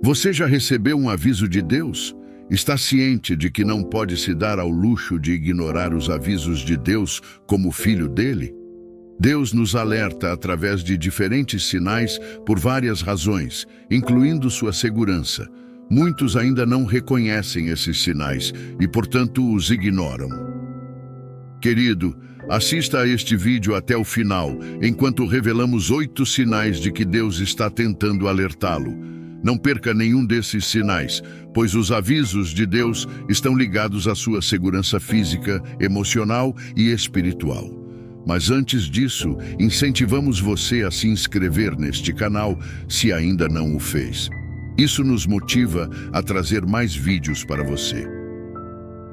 Você já recebeu um aviso de Deus? Está ciente de que não pode se dar ao luxo de ignorar os avisos de Deus como filho dele? Deus nos alerta através de diferentes sinais por várias razões, incluindo sua segurança. Muitos ainda não reconhecem esses sinais e, portanto, os ignoram. Querido, assista a este vídeo até o final, enquanto revelamos 8 sinais de que Deus está tentando alertá-lo. Não perca nenhum desses sinais, pois os avisos de Deus estão ligados à sua segurança física, emocional e espiritual. Mas antes disso, incentivamos você a se inscrever neste canal, se ainda não o fez. Isso nos motiva a trazer mais vídeos para você.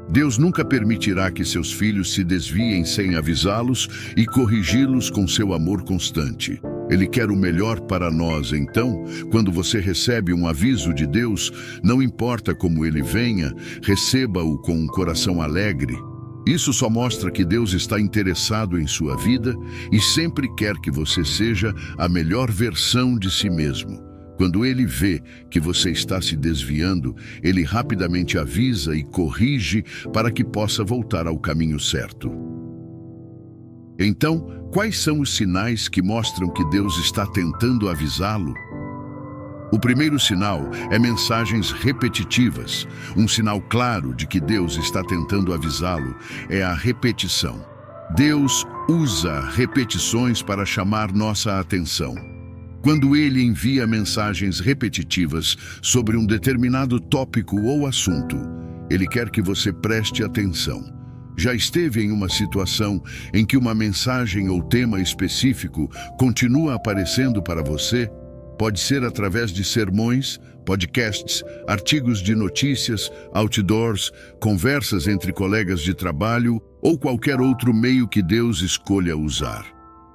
Deus nunca permitirá que seus filhos se desviem sem avisá-los e corrigi-los com seu amor constante. Ele quer o melhor para nós, então, quando você recebe um aviso de Deus, não importa como ele venha, receba-o com um coração alegre. Isso só mostra que Deus está interessado em sua vida e sempre quer que você seja a melhor versão de si mesmo. Quando ele vê que você está se desviando, ele rapidamente avisa e corrige para que possa voltar ao caminho certo. Então, quais são os sinais que mostram que Deus está tentando avisá-lo? O primeiro sinal é mensagens repetitivas. Um sinal claro de que Deus está tentando avisá-lo é a repetição. Deus usa repetições para chamar nossa atenção. Quando ele envia mensagens repetitivas sobre um determinado tópico ou assunto, ele quer que você preste atenção. Já esteve em uma situação em que uma mensagem ou tema específico continua aparecendo para você? Pode ser através de sermões, podcasts, artigos de notícias, outdoors, conversas entre colegas de trabalho ou qualquer outro meio que Deus escolha usar.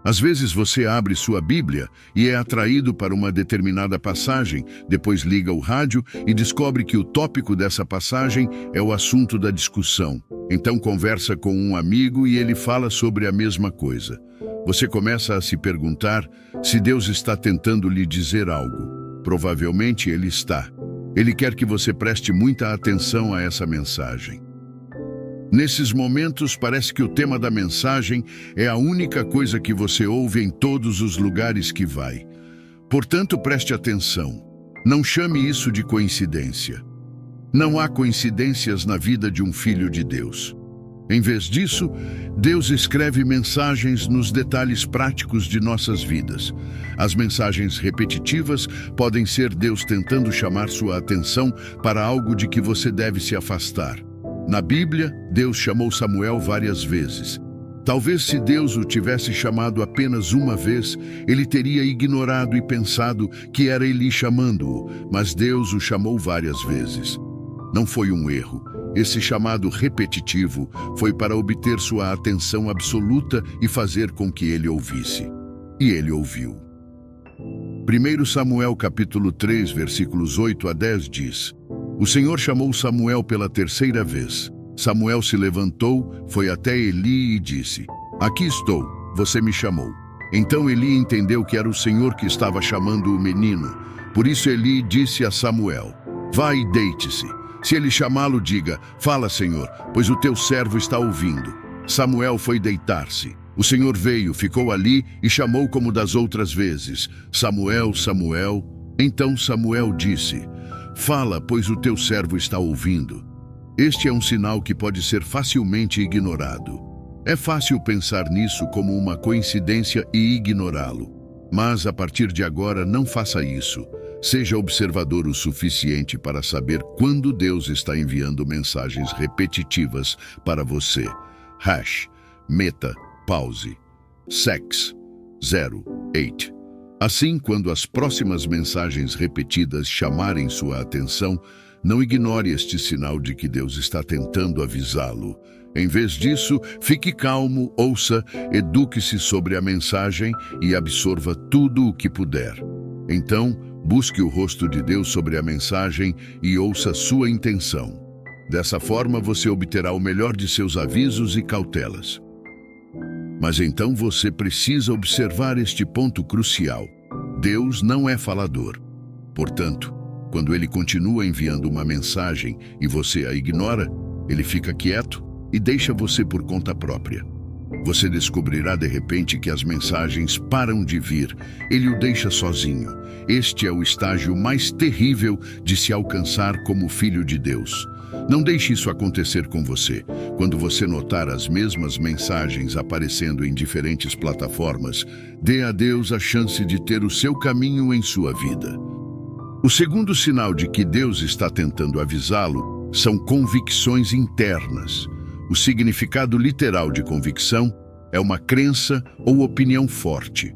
Às vezes você abre sua Bíblia e é atraído para uma determinada passagem, depois liga o rádio e descobre que o tópico dessa passagem é o assunto da discussão. Então conversa com um amigo e ele fala sobre a mesma coisa. Você começa a se perguntar se Deus está tentando lhe dizer algo. Provavelmente ele está. Ele quer que você preste muita atenção a essa mensagem. Nesses momentos, parece que o tema da mensagem é a única coisa que você ouve em todos os lugares que vai. Portanto, preste atenção. Não chame isso de coincidência. Não há coincidências na vida de um filho de Deus. Em vez disso, Deus escreve mensagens nos detalhes práticos de nossas vidas. As mensagens repetitivas podem ser Deus tentando chamar sua atenção para algo de que você deve se afastar. Na Bíblia, Deus chamou Samuel várias vezes. Talvez se Deus o tivesse chamado apenas uma vez, ele teria ignorado e pensado que era Eli chamando-o, mas Deus o chamou várias vezes. Não foi um erro. Esse chamado repetitivo foi para obter sua atenção absoluta e fazer com que ele ouvisse. E ele ouviu. 1 Samuel capítulo 3, versículos 8 a 10 diz: O Senhor chamou Samuel pela terceira vez. Samuel se levantou, foi até Eli e disse: Aqui estou, você me chamou. Então Eli entendeu que era o Senhor que estava chamando o menino. Por isso Eli disse a Samuel: Vá e deite-se. Se ele chamá-lo, diga: Fala, Senhor, pois o teu servo está ouvindo. Samuel foi deitar-se. O Senhor veio, ficou ali e chamou como das outras vezes: Samuel, Samuel. Então Samuel disse: Fala, pois o teu servo está ouvindo. Este é um sinal que pode ser facilmente ignorado. É fácil pensar nisso como uma coincidência e ignorá-lo. Mas, a partir de agora, não faça isso. Seja observador o suficiente para saber quando Deus está enviando mensagens repetitivas para você. Meta, pause, sex, 08. Assim, quando as próximas mensagens repetidas chamarem sua atenção, não ignore este sinal de que Deus está tentando avisá-lo. Em vez disso, fique calmo, ouça, eduque-se sobre a mensagem e absorva tudo o que puder. Então, busque o rosto de Deus sobre a mensagem e ouça sua intenção. Dessa forma, você obterá o melhor de seus avisos e cautelas. Mas então você precisa observar este ponto crucial. Deus não é falador. Portanto, Quando ele continua enviando uma mensagem e você a ignora, ele fica quieto e deixa você por conta própria. Você descobrirá de repente que as mensagens param de vir, ele o deixa sozinho. Este é o estágio mais terrível de se alcançar como filho de Deus. Não deixe isso acontecer com você. Quando você notar as mesmas mensagens aparecendo em diferentes plataformas, dê a Deus a chance de ter o seu caminho em sua vida. O segundo sinal de que Deus está tentando avisá-lo são convicções internas. O significado literal de convicção é uma crença ou opinião forte.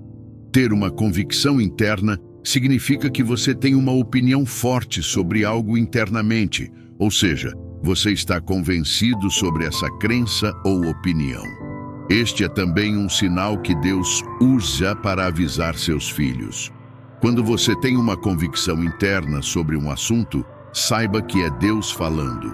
Ter uma convicção interna significa que você tem uma opinião forte sobre algo internamente, ou seja, você está convencido sobre essa crença ou opinião. Este é também um sinal que Deus usa para avisar seus filhos. Quando você tem uma convicção interna sobre um assunto, saiba que é Deus falando.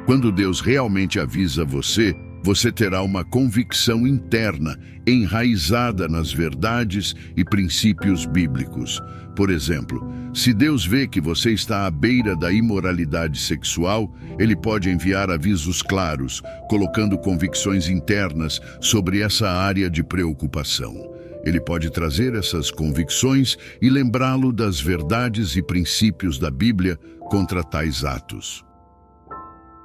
Quando Deus realmente avisa você, você terá uma convicção interna, enraizada nas verdades e princípios bíblicos. Por exemplo, se Deus vê que você está à beira da imoralidade sexual, ele pode enviar avisos claros, colocando convicções internas sobre essa área de preocupação. Ele pode trazer essas convicções e lembrá-lo das verdades e princípios da Bíblia contra tais atos.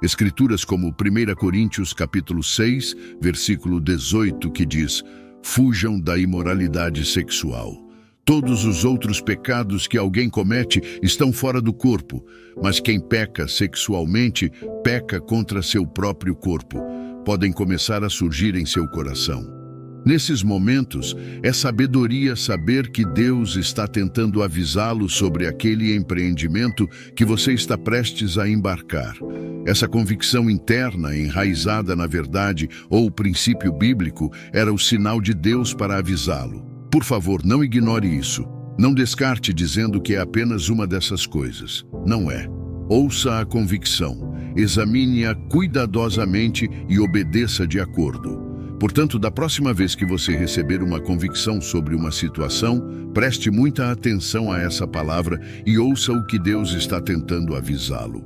Escrituras como 1 Coríntios capítulo 6, versículo 18, que diz: "Fujam da imoralidade sexual. Todos os outros pecados que alguém comete estão fora do corpo, mas quem peca sexualmente peca contra seu próprio corpo. Podem começar a surgir em seu coração." Nesses momentos, é sabedoria saber que Deus está tentando avisá-lo sobre aquele empreendimento que você está prestes a embarcar. Essa convicção interna, enraizada na verdade ou princípio bíblico, era o sinal de Deus para avisá-lo. Por favor, não ignore isso. Não descarte dizendo que é apenas uma dessas coisas. Não é. Ouça a convicção, examine-a cuidadosamente e obedeça de acordo. Portanto, da próxima vez que você receber uma convicção sobre uma situação, preste muita atenção a essa palavra e ouça o que Deus está tentando avisá-lo.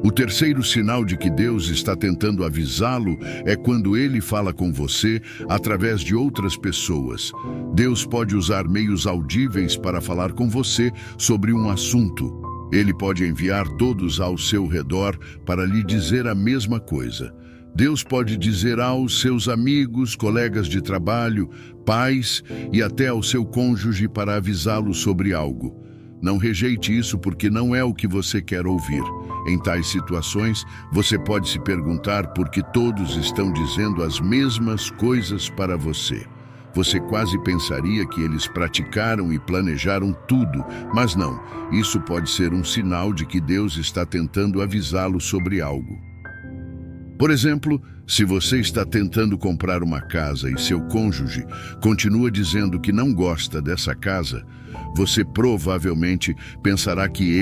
O terceiro sinal de que Deus está tentando avisá-lo é quando ele fala com você através de outras pessoas. Deus pode usar meios audíveis para falar com você sobre um assunto. Ele pode enviar todos ao seu redor para lhe dizer a mesma coisa. Deus pode dizer aos seus amigos, colegas de trabalho, pais e até ao seu cônjuge para avisá-lo sobre algo. Não rejeite isso porque não é o que você quer ouvir. Em tais situações, você pode se perguntar por que todos estão dizendo as mesmas coisas para você. Você quase pensaria que eles praticaram e planejaram tudo, mas não. Isso pode ser um sinal de que Deus está tentando avisá-lo sobre algo. Por exemplo, se você está tentando comprar uma casa e seu cônjuge continua dizendo que não gosta dessa casa, você provavelmente pensará que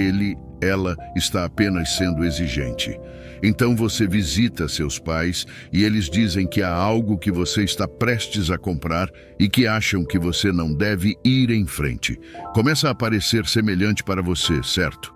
ela está apenas sendo exigente. Então você visita seus pais e eles dizem que há algo que você está prestes a comprar e que acham que você não deve ir em frente. Começa a parecer semelhante para você, certo?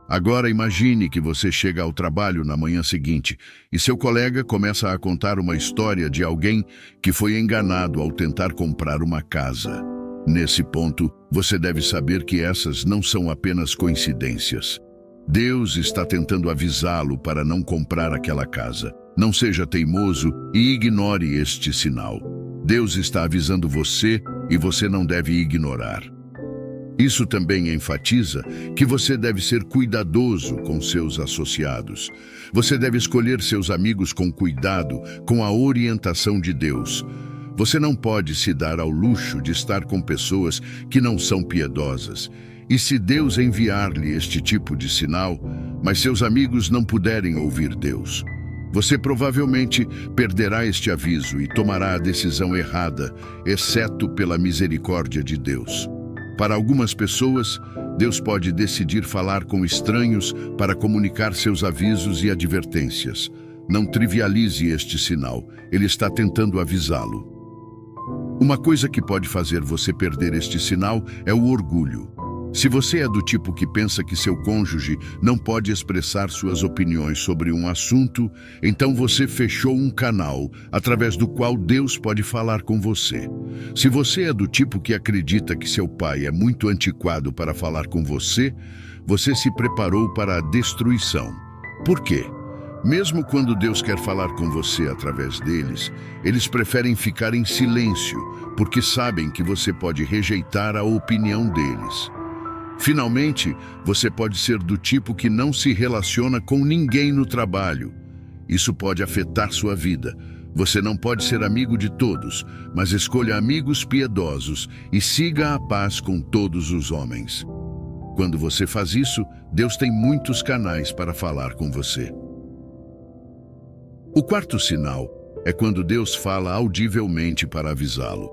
Agora imagine que você chega ao trabalho na manhã seguinte e seu colega começa a contar uma história de alguém que foi enganado ao tentar comprar uma casa. Nesse ponto, você deve saber que essas não são apenas coincidências. Deus está tentando avisá-lo para não comprar aquela casa. Não seja teimoso e ignore este sinal. Deus está avisando você e você não deve ignorar. Isso também enfatiza que você deve ser cuidadoso com seus associados. Você deve escolher seus amigos com cuidado, com a orientação de Deus. Você não pode se dar ao luxo de estar com pessoas que não são piedosas. E se Deus enviar-lhe este tipo de sinal, mas seus amigos não puderem ouvir Deus, você provavelmente perderá este aviso e tomará a decisão errada, exceto pela misericórdia de Deus. Para algumas pessoas, Deus pode decidir falar com estranhos para comunicar seus avisos e advertências. Não trivialize este sinal, ele está tentando avisá-lo. Uma coisa que pode fazer você perder este sinal é o orgulho. Se você é do tipo que pensa que seu cônjuge não pode expressar suas opiniões sobre um assunto, então você fechou um canal através do qual Deus pode falar com você. Se você é do tipo que acredita que seu pai é muito antiquado para falar com você, você se preparou para a destruição. Por quê? Mesmo quando Deus quer falar com você através deles, eles preferem ficar em silêncio, porque sabem que você pode rejeitar a opinião deles. Finalmente, você pode ser do tipo que não se relaciona com ninguém no trabalho. Isso pode afetar sua vida. Você não pode ser amigo de todos, mas escolha amigos piedosos e siga a paz com todos os homens. Quando você faz isso, Deus tem muitos canais para falar com você. O quarto sinal é quando Deus fala audivelmente para avisá-lo.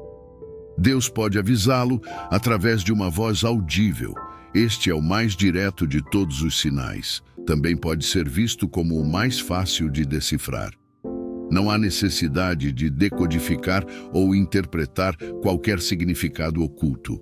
Deus pode avisá-lo através de uma voz audível. Este é o mais direto de todos os sinais. Também pode ser visto como o mais fácil de decifrar. Não há necessidade de decodificar ou interpretar qualquer significado oculto.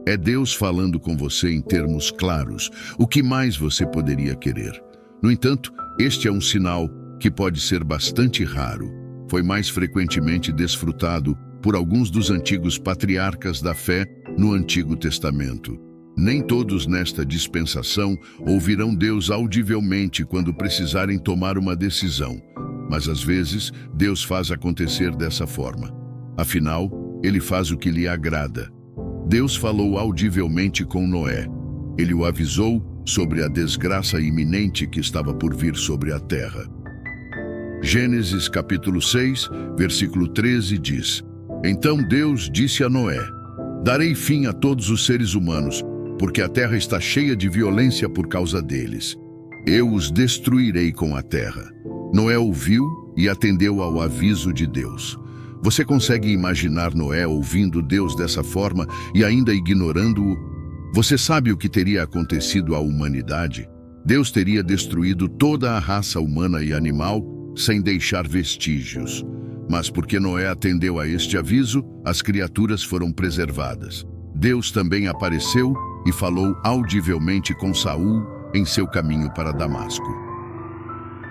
É Deus falando com você em termos claros. O que mais você poderia querer? No entanto, este é um sinal que pode ser bastante raro. Foi mais frequentemente desfrutado por alguns dos antigos patriarcas da fé no Antigo Testamento. Nem todos nesta dispensação ouvirão Deus audivelmente quando precisarem tomar uma decisão, mas às vezes Deus faz acontecer dessa forma. Afinal, Ele faz o que lhe agrada. Deus falou audivelmente com Noé. Ele o avisou sobre a desgraça iminente que estava por vir sobre a terra. Gênesis capítulo 6, versículo 13 diz: Então Deus disse a Noé: Darei fim a todos os seres humanos, porque a terra está cheia de violência por causa deles. Eu os destruirei com a terra. Noé ouviu e atendeu ao aviso de Deus. Você consegue imaginar Noé ouvindo Deus dessa forma e ainda ignorando-o? Você sabe o que teria acontecido à humanidade? Deus teria destruído toda a raça humana e animal sem deixar vestígios. Mas porque Noé atendeu a este aviso, as criaturas foram preservadas. Deus também apareceu e falou audivelmente com Saul em seu caminho para Damasco.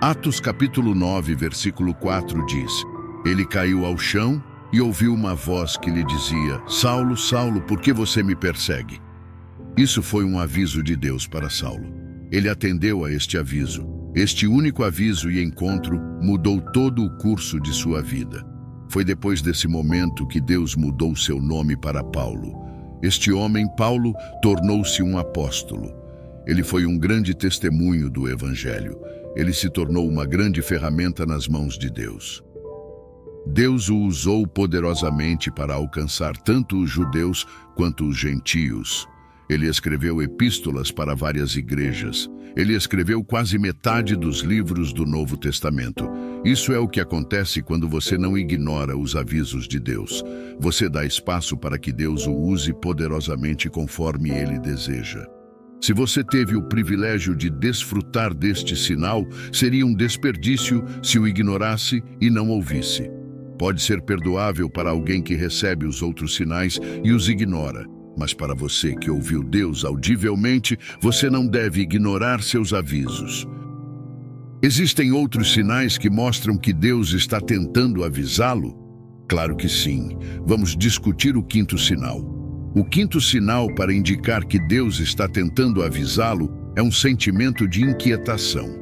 Atos capítulo 9, versículo 4 diz: Ele caiu ao chão e ouviu uma voz que lhe dizia: Saulo, Saulo, por que você me persegue? Isso foi um aviso de Deus para Saulo. Ele atendeu a este aviso. Este único aviso e encontro mudou todo o curso de sua vida. Foi depois desse momento que Deus mudou seu nome para Paulo. Este homem, Paulo, tornou-se um apóstolo. Ele foi um grande testemunho do Evangelho. Ele se tornou uma grande ferramenta nas mãos de Deus. Deus o usou poderosamente para alcançar tanto os judeus quanto os gentios. Ele escreveu epístolas para várias igrejas. Ele escreveu quase metade dos livros do Novo Testamento. Isso é o que acontece quando você não ignora os avisos de Deus. Você dá espaço para que Deus o use poderosamente conforme Ele deseja. Se você teve o privilégio de desfrutar deste sinal, seria um desperdício se o ignorasse e não ouvisse. Pode ser perdoável para alguém que recebe os outros sinais e os ignora. Mas para você que ouviu Deus audivelmente, você não deve ignorar seus avisos. Existem outros sinais que mostram que Deus está tentando avisá-lo? Claro que sim. Vamos discutir o quinto sinal. O quinto sinal para indicar que Deus está tentando avisá-lo é um sentimento de inquietação.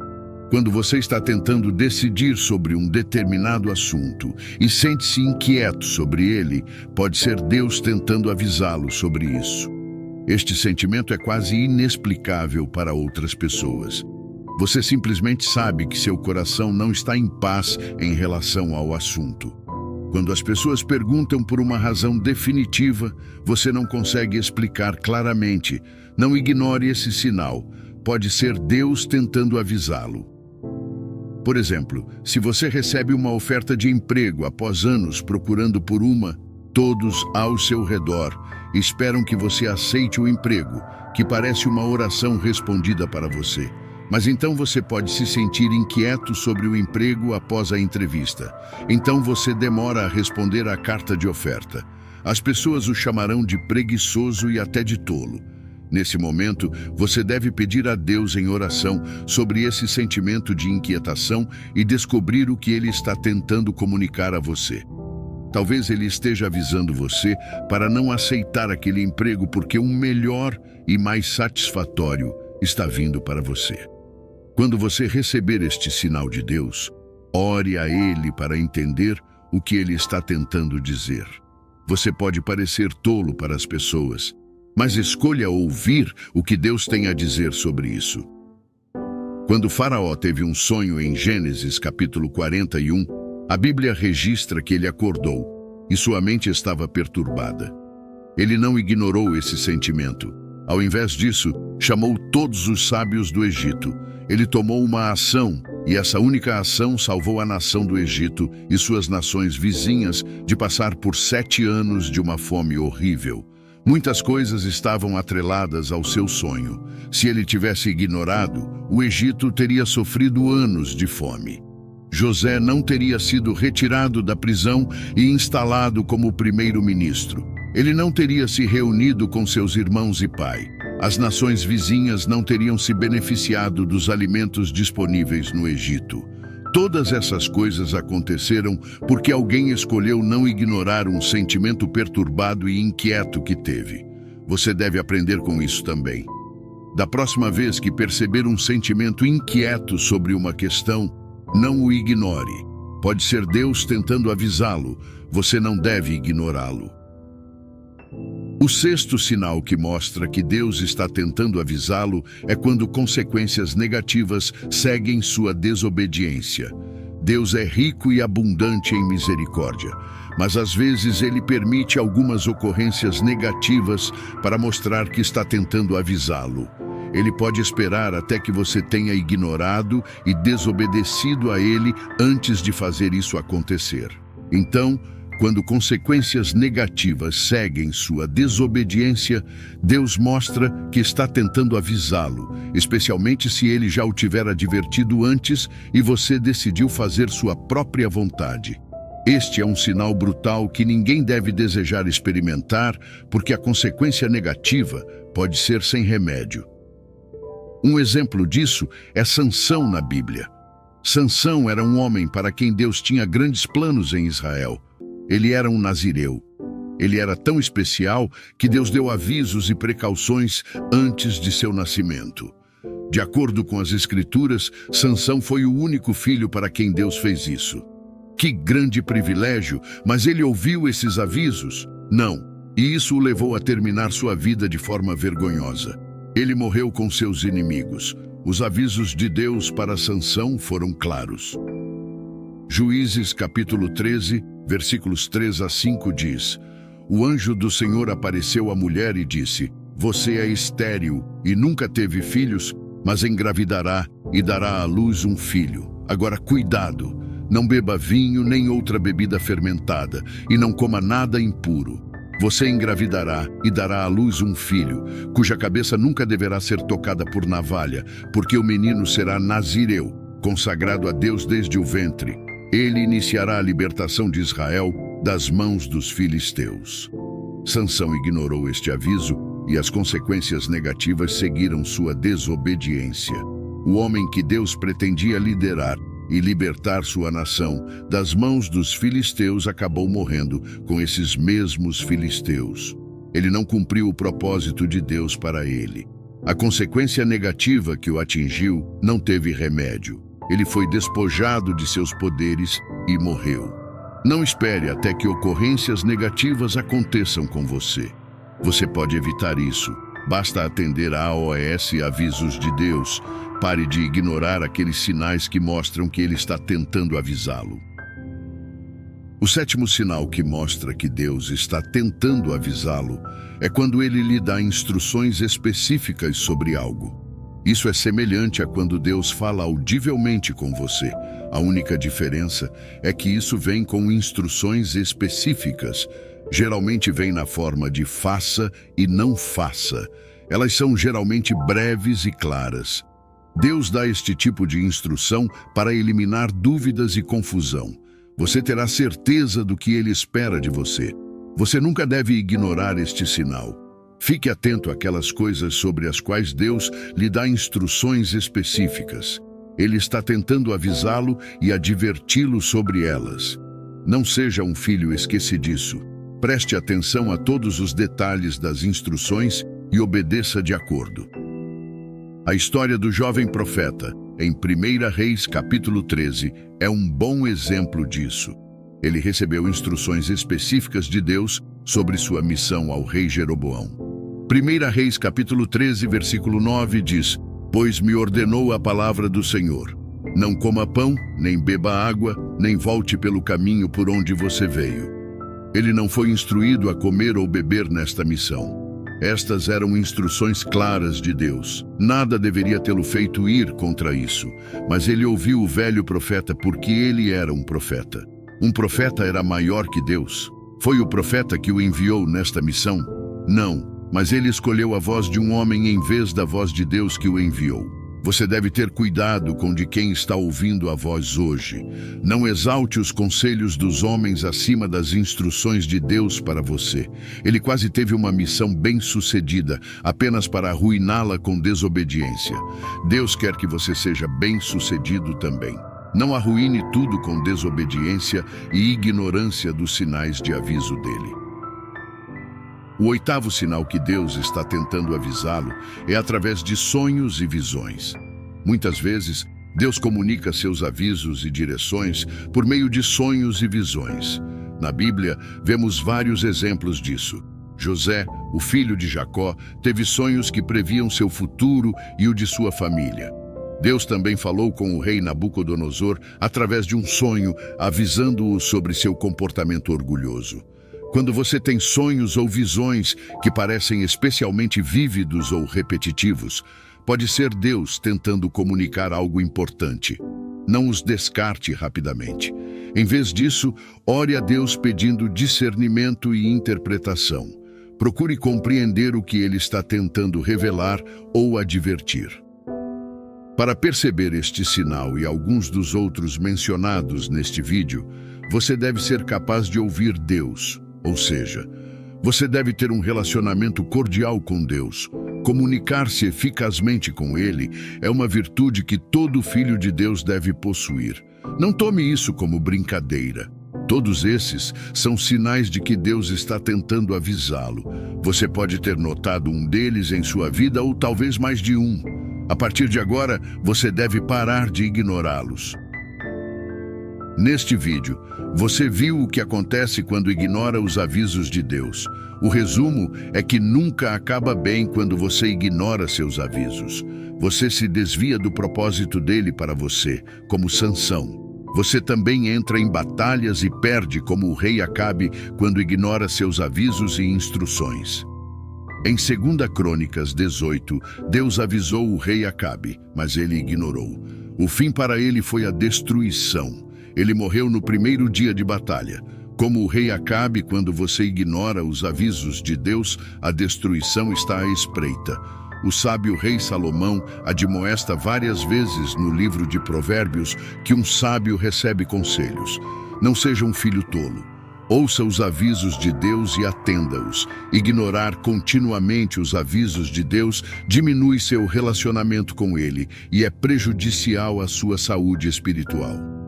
Quando você está tentando decidir sobre um determinado assunto e sente-se inquieto sobre ele, pode ser Deus tentando avisá-lo sobre isso. Este sentimento é quase inexplicável para outras pessoas. Você simplesmente sabe que seu coração não está em paz em relação ao assunto. Quando as pessoas perguntam por uma razão definitiva, você não consegue explicar claramente. Não ignore esse sinal. Pode ser Deus tentando avisá-lo. Por exemplo, se você recebe uma oferta de emprego após anos procurando por uma, todos ao seu redor esperam que você aceite o emprego, que parece uma oração respondida para você. Mas então você pode se sentir inquieto sobre o emprego após a entrevista. Então você demora a responder à carta de oferta. As pessoas o chamarão de preguiçoso e até de tolo. Nesse momento, você deve pedir a Deus em oração sobre esse sentimento de inquietação e descobrir o que ele está tentando comunicar a você. Talvez ele esteja avisando você para não aceitar aquele emprego porque um melhor e mais satisfatório está vindo para você. Quando você receber este sinal de Deus, ore a ele para entender o que ele está tentando dizer. Você pode parecer tolo para as pessoas, mas escolha ouvir o que Deus tem a dizer sobre isso. Quando Faraó teve um sonho em Gênesis capítulo 41, a Bíblia registra que ele acordou e sua mente estava perturbada. Ele não ignorou esse sentimento. Ao invés disso, chamou todos os sábios do Egito. Ele tomou uma ação, e essa única ação salvou a nação do Egito e suas nações vizinhas de passar por 7 anos de uma fome horrível. Muitas coisas estavam atreladas ao seu sonho. Se ele tivesse ignorado, o Egito teria sofrido anos de fome. José não teria sido retirado da prisão e instalado como primeiro-ministro. Ele não teria se reunido com seus irmãos e pai. As nações vizinhas não teriam se beneficiado dos alimentos disponíveis no Egito. Todas essas coisas aconteceram porque alguém escolheu não ignorar um sentimento perturbado e inquieto que teve. Você deve aprender com isso também. Da próxima vez que perceber um sentimento inquieto sobre uma questão, não o ignore. Pode ser Deus tentando avisá-lo. Você não deve ignorá-lo. O 6º sinal que mostra que Deus está tentando avisá-lo é quando consequências negativas seguem sua desobediência. Deus é rico e abundante em misericórdia, mas às vezes ele permite algumas ocorrências negativas para mostrar que está tentando avisá-lo. Ele pode esperar até que você tenha ignorado e desobedecido a ele antes de fazer isso acontecer. Então, quando consequências negativas seguem sua desobediência, Deus mostra que está tentando avisá-lo, especialmente se ele já o tiver advertido antes e você decidiu fazer sua própria vontade. Este é um sinal brutal que ninguém deve desejar experimentar, porque a consequência negativa pode ser sem remédio. Um exemplo disso é Sansão na Bíblia. Sansão era um homem para quem Deus tinha grandes planos em Israel. Ele era um nazireu. Ele era tão especial que Deus deu avisos e precauções antes de seu nascimento. De acordo com as Escrituras, Sansão foi o único filho para quem Deus fez isso. Que grande privilégio, mas ele ouviu esses avisos? Não, e isso o levou a terminar sua vida de forma vergonhosa. Ele morreu com seus inimigos. Os avisos de Deus para Sansão foram claros. Juízes capítulo 13, versículos 3 a 5 diz: O anjo do Senhor apareceu à mulher e disse: Você é estéril e nunca teve filhos, mas engravidará e dará à luz um filho. Agora cuidado, não beba vinho nem outra bebida fermentada e não coma nada impuro. Você engravidará e dará à luz um filho, cuja cabeça nunca deverá ser tocada por navalha, porque o menino será nazireu, consagrado a Deus desde o ventre. Ele iniciará a libertação de Israel das mãos dos filisteus. Sansão ignorou este aviso e as consequências negativas seguiram sua desobediência. O homem que Deus pretendia liderar e libertar sua nação das mãos dos filisteus acabou morrendo com esses mesmos filisteus. Ele não cumpriu o propósito de Deus para ele. A consequência negativa que o atingiu não teve remédio. Ele foi despojado de seus poderes e morreu. Não espere até que ocorrências negativas aconteçam com você. Você pode evitar isso. Basta atender a AOS e avisos de Deus. Pare de ignorar aqueles sinais que mostram que ele está tentando avisá-lo. O 7º sinal que mostra que Deus está tentando avisá-lo é quando ele lhe dá instruções específicas sobre algo. Isso é semelhante a quando Deus fala audivelmente com você. A única diferença é que isso vem com instruções específicas. Geralmente vem na forma de faça e não faça. Elas são geralmente breves e claras. Deus dá este tipo de instrução para eliminar dúvidas e confusão. Você terá certeza do que ele espera de você. Você nunca deve ignorar este sinal. Fique atento àquelas coisas sobre as quais Deus lhe dá instruções específicas. Ele está tentando avisá-lo e adverti-lo sobre elas. Não seja um filho esquecidiço. Preste atenção a todos os detalhes das instruções e obedeça de acordo. A história do jovem profeta, em 1 Reis, capítulo 13, é um bom exemplo disso. Ele recebeu instruções específicas de Deus sobre sua missão ao rei Jeroboão. 1 Reis, capítulo 13, versículo 9 diz: Pois me ordenou a palavra do Senhor. Não coma pão, nem beba água, nem volte pelo caminho por onde você veio. Ele não foi instruído a comer ou beber nesta missão. Estas eram instruções claras de Deus. Nada deveria tê-lo feito ir contra isso, mas ele ouviu o velho profeta porque ele era um profeta. Um profeta era maior que Deus. Foi o profeta que o enviou nesta missão? Não, mas ele escolheu a voz de um homem em vez da voz de Deus que o enviou. Você deve ter cuidado com de quem está ouvindo a voz hoje. Não exalte os conselhos dos homens acima das instruções de Deus para você. Ele quase teve uma missão bem-sucedida, apenas para arruiná-la com desobediência. Deus quer que você seja bem-sucedido também. Não arruine tudo com desobediência e ignorância dos sinais de aviso dele. O oitavo sinal que Deus está tentando avisá-lo é através de sonhos e visões. Muitas vezes, Deus comunica seus avisos e direções por meio de sonhos e visões. Na Bíblia, vemos vários exemplos disso. José, o filho de Jacó, teve sonhos que previam seu futuro e o de sua família. Deus também falou com o rei Nabucodonosor através de um sonho, avisando-o sobre seu comportamento orgulhoso. Quando você tem sonhos ou visões que parecem especialmente vívidos ou repetitivos, pode ser Deus tentando comunicar algo importante. Não os descarte rapidamente. Em vez disso, ore a Deus pedindo discernimento e interpretação. Procure compreender o que Ele está tentando revelar ou advertir. Para perceber este sinal e alguns dos outros mencionados neste vídeo, você deve ser capaz de ouvir Deus. Ou seja, você deve ter um relacionamento cordial com Deus. Comunicar-se eficazmente com Ele é uma virtude que todo filho de Deus deve possuir. Não tome isso como brincadeira. Todos esses são sinais de que Deus está tentando avisá-lo. Você pode ter notado um deles em sua vida ou talvez mais de um. A partir de agora, você deve parar de ignorá-los. Neste vídeo, você viu o que acontece quando ignora os avisos de Deus. O resumo é que nunca acaba bem quando você ignora seus avisos. Você se desvia do propósito dele para você, como Sansão. Você também entra em batalhas e perde como o rei Acabe quando ignora seus avisos e instruções. Em 2 Crônicas 18, Deus avisou o rei Acabe, mas ele ignorou. O fim para ele foi a destruição. Ele morreu no primeiro dia de batalha. Como o rei Acabe, quando você ignora os avisos de Deus, a destruição está à espreita. O sábio rei Salomão admoesta várias vezes no livro de Provérbios que um sábio recebe conselhos. Não seja um filho tolo. Ouça os avisos de Deus e atenda-os. Ignorar continuamente os avisos de Deus diminui seu relacionamento com Ele e é prejudicial à sua saúde espiritual.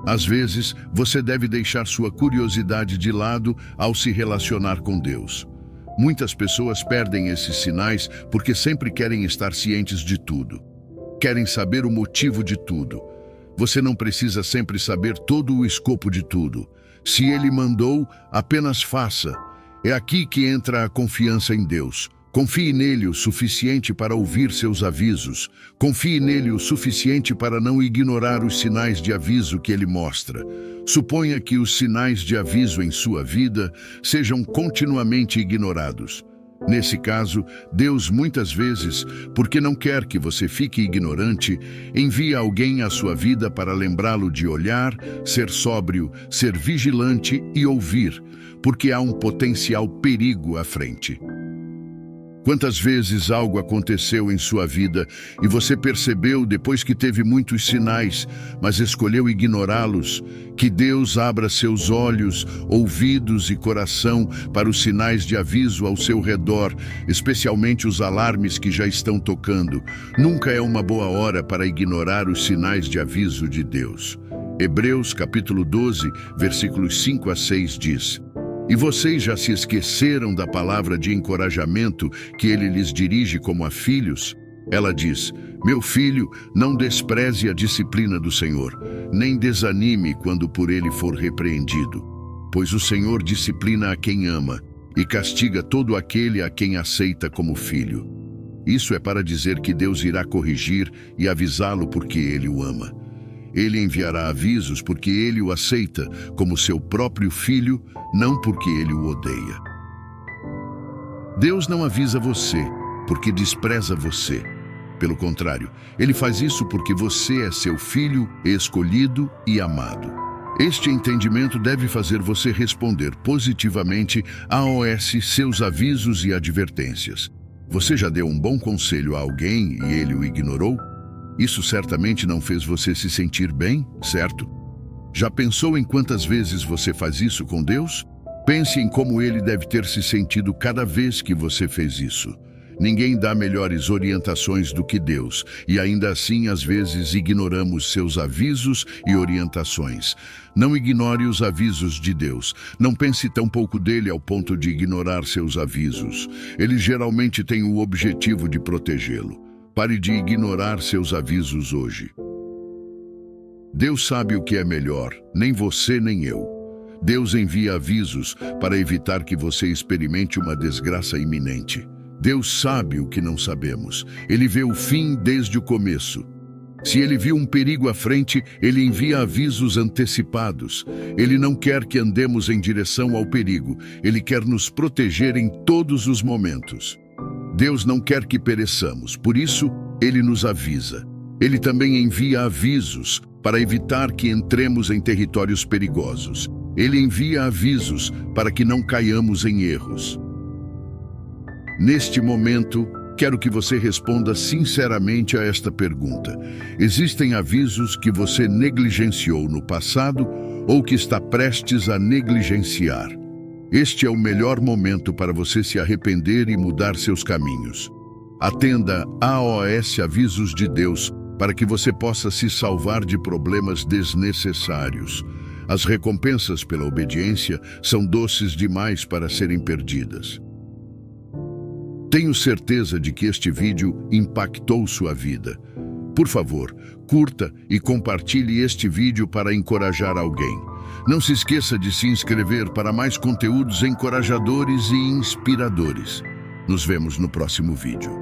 Às vezes, você deve deixar sua curiosidade de lado ao se relacionar com Deus. Muitas pessoas perdem esses sinais porque sempre querem estar cientes de tudo. Querem saber o motivo de tudo. Você não precisa sempre saber todo o escopo de tudo. Se Ele mandou, apenas faça. É aqui que entra a confiança em Deus. Confie nele o suficiente para ouvir seus avisos. Confie nele o suficiente para não ignorar os sinais de aviso que ele mostra. Suponha que os sinais de aviso em sua vida sejam continuamente ignorados. Nesse caso, Deus muitas vezes, porque não quer que você fique ignorante, envia alguém à sua vida para lembrá-lo de olhar, ser sóbrio, ser vigilante e ouvir, porque há um potencial perigo à frente. Quantas vezes algo aconteceu em sua vida e você percebeu depois que teve muitos sinais, mas escolheu ignorá-los? Que Deus abra seus olhos, ouvidos e coração para os sinais de aviso ao seu redor, especialmente os alarmes que já estão tocando. Nunca é uma boa hora para ignorar os sinais de aviso de Deus. Hebreus capítulo 12, versículos 5 a 6 diz: E vocês já se esqueceram da palavra de encorajamento que ele lhes dirige como a filhos? Ela diz: Meu filho, não despreze a disciplina do Senhor, nem desanime quando por ele for repreendido. Pois o Senhor disciplina a quem ama e castiga todo aquele a quem aceita como filho. Isso é para dizer que Deus irá corrigir e avisá-lo porque ele o ama. Ele enviará avisos porque ele o aceita como seu próprio filho, não porque ele o odeia. Deus não avisa você porque despreza você. Pelo contrário, ele faz isso porque você é seu filho, escolhido e amado. Este entendimento deve fazer você responder positivamente aos seus avisos e advertências. Você já deu um bom conselho a alguém e ele o ignorou? Isso certamente não fez você se sentir bem, certo? Já pensou em quantas vezes você faz isso com Deus? Pense em como ele deve ter se sentido cada vez que você fez isso. Ninguém dá melhores orientações do que Deus, e ainda assim, às vezes, ignoramos seus avisos e orientações. Não ignore os avisos de Deus. Não pense tão pouco dele ao ponto de ignorar seus avisos. Ele geralmente tem o objetivo de protegê-lo. Pare de ignorar seus avisos hoje. Deus sabe o que é melhor, nem você nem eu. Deus envia avisos para evitar que você experimente uma desgraça iminente. Deus sabe o que não sabemos. Ele vê o fim desde o começo. Se ele viu um perigo à frente, ele envia avisos antecipados. Ele não quer que andemos em direção ao perigo. Ele quer nos proteger em todos os momentos. Deus não quer que pereçamos, por isso, ele nos avisa. Ele também envia avisos para evitar que entremos em territórios perigosos. Ele envia avisos para que não caiamos em erros. Neste momento, quero que você responda sinceramente a esta pergunta. Existem avisos que você negligenciou no passado ou que está prestes a negligenciar? Este é o melhor momento para você se arrepender e mudar seus caminhos. Atenda aos avisos de Deus para que você possa se salvar de problemas desnecessários. As recompensas pela obediência são doces demais para serem perdidas. Tenho certeza de que este vídeo impactou sua vida. Por favor, curta e compartilhe este vídeo para encorajar alguém. Não se esqueça de se inscrever para mais conteúdos encorajadores e inspiradores. Nos vemos no próximo vídeo.